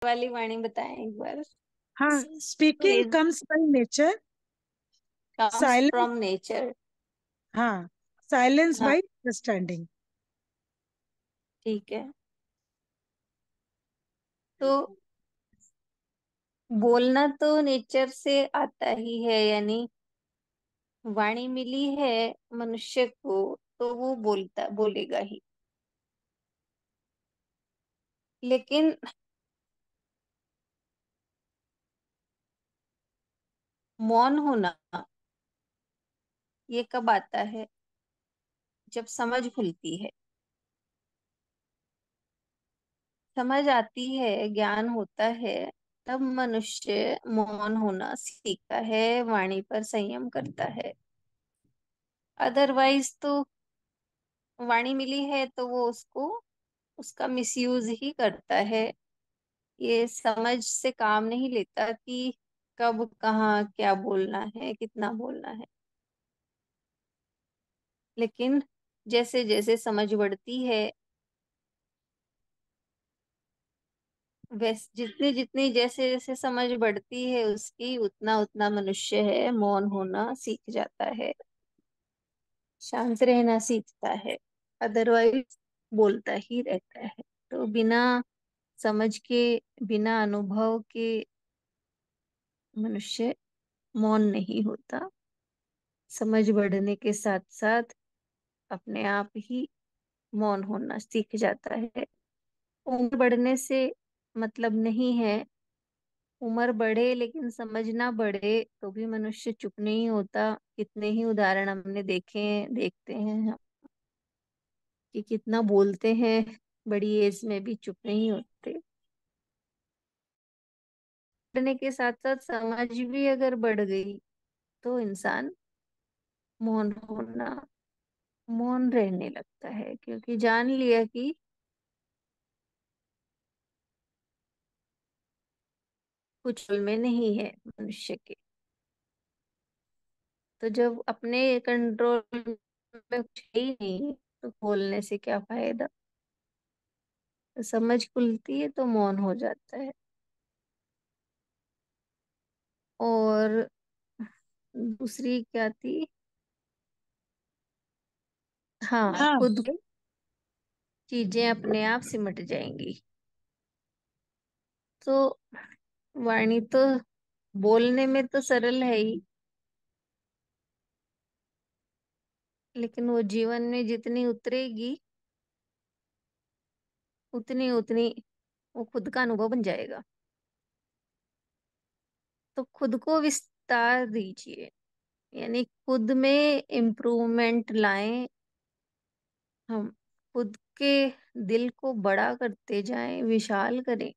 वाली वाणी बताएं एक बार। हाँ, speaking please. Comes by nature. Comes silence. From nature. हाँ, साइलेंस हाँ, बाय अंडरस्टैंडिंग। ठीक है। तो बोलना तो नेचर से आता ही है, यानी वाणी मिली है मनुष्य को तो वो बोलेगा ही। लेकिन मौन होना ये कब आता है? जब समझ खुलती है, समझ आती है, ज्ञान होता है, तब मनुष्य मौन होना सीखता है, वाणी पर संयम करता है। अदरवाइज तो वाणी मिली है तो वो उसका मिसयूज ही करता है। ये समझ से काम नहीं लेता कि कब कहाँ क्या बोलना है, कितना बोलना है। लेकिन जैसे जैसे समझ बढ़ती है, वैसे जितनी जितनी जैसे जैसे समझ बढ़ती है उसकी, उतना उतना मनुष्य है मौन होना सीख जाता है, शांत रहना सीखता है। अदरवाइज बोलता ही रहता है। तो बिना समझ के, बिना अनुभव के मनुष्य मौन नहीं होता। समझ बढ़ने के साथ साथ अपने आप ही मौन होना सीख जाता है। उम्र बढ़ने से मतलब नहीं है। उम्र बढ़े लेकिन समझ ना बढ़े तो भी मनुष्य चुप नहीं होता। कितने ही उदाहरण हमने देखे हैं, देखते हैं हम, कि कितना बोलते हैं, बड़ी एज में भी चुप नहीं होते। बढ़ने के साथ साथ समझ भी अगर बढ़ गई तो इंसान मौन होना, मौन रहने लगता है, क्योंकि जान लिया कि कुछ में नहीं है मनुष्य के। तो जब अपने कंट्रोल में कुछ है ही नहीं तो बोलने से क्या फायदा। तो समझ खुलती है तो मौन हो जाता है। और दूसरी क्या थी? हाँ, हाँ, खुद की चीजें अपने आप सिमट जाएंगी। तो वाणी तो बोलने में तो सरल है ही, लेकिन वो जीवन में जितनी उतरेगी उतनी उतनी वो खुद का अनुभव बन जाएगा। तो खुद को विस्तार दीजिए, यानी खुद में इम्प्रूवमेंट लाएं। हम खुद के दिल को बड़ा करते जाएं, विशाल करें,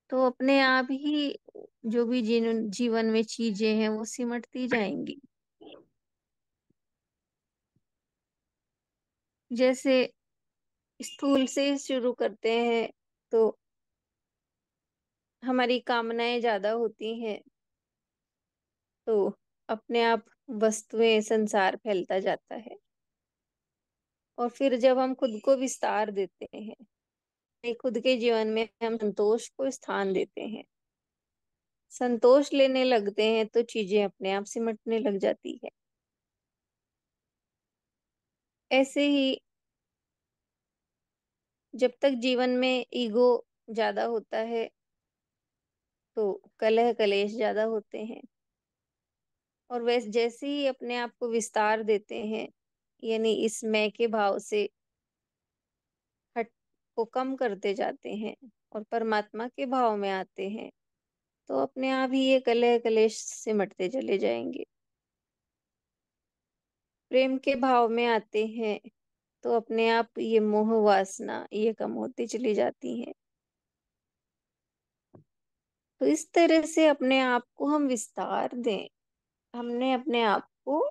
तो अपने आप ही जो भी जीवन में चीजें हैं वो सिमटती जाएंगी। जैसे स्थूल से शुरू करते हैं तो हमारी कामनाएं ज्यादा होती हैं, तो अपने आप वस्तुएं, संसार फैलता जाता है। और फिर जब हम खुद को विस्तार देते हैं, खुद के जीवन में हम संतोष को स्थान देते हैं, संतोष लेने लगते हैं, तो चीजें अपने आप सिमटने लग जाती है। ऐसे ही जब तक जीवन में ईगो ज्यादा होता है तो कलह कलेश ज्यादा होते हैं। और वैसे जैसे ही अपने आप को विस्तार देते हैं, यानी इस मैं के भाव से हट को कम करते जाते हैं और परमात्मा के भाव में आते हैं, तो अपने आप ही ये कलह कलेश सिमटते चले जाएंगे। प्रेम के भाव में आते हैं तो अपने आप ये मोह वासना ये कम होती चली जाती हैं। तो इस तरह से अपने आप को हम विस्तार दें। हमने अपने आप को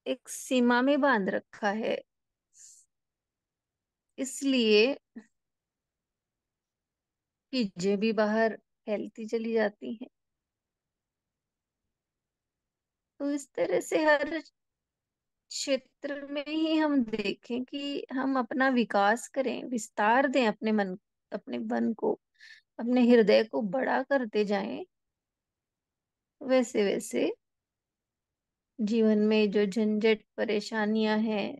एक सीमा में बांध रखा है, इसलिए चीजें भी बाहर फैलती चली जाती हैं। तो इस तरह से हर क्षेत्र में ही हम देखें कि हम अपना विकास करें, विस्तार दें अपने मन को, अपने हृदय को बड़ा करते जाएं, वैसे वैसे जीवन में जो झंझट परेशानियां हैं,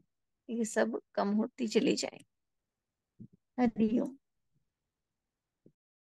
ये सब कम होती चली जाएं। हरिओम।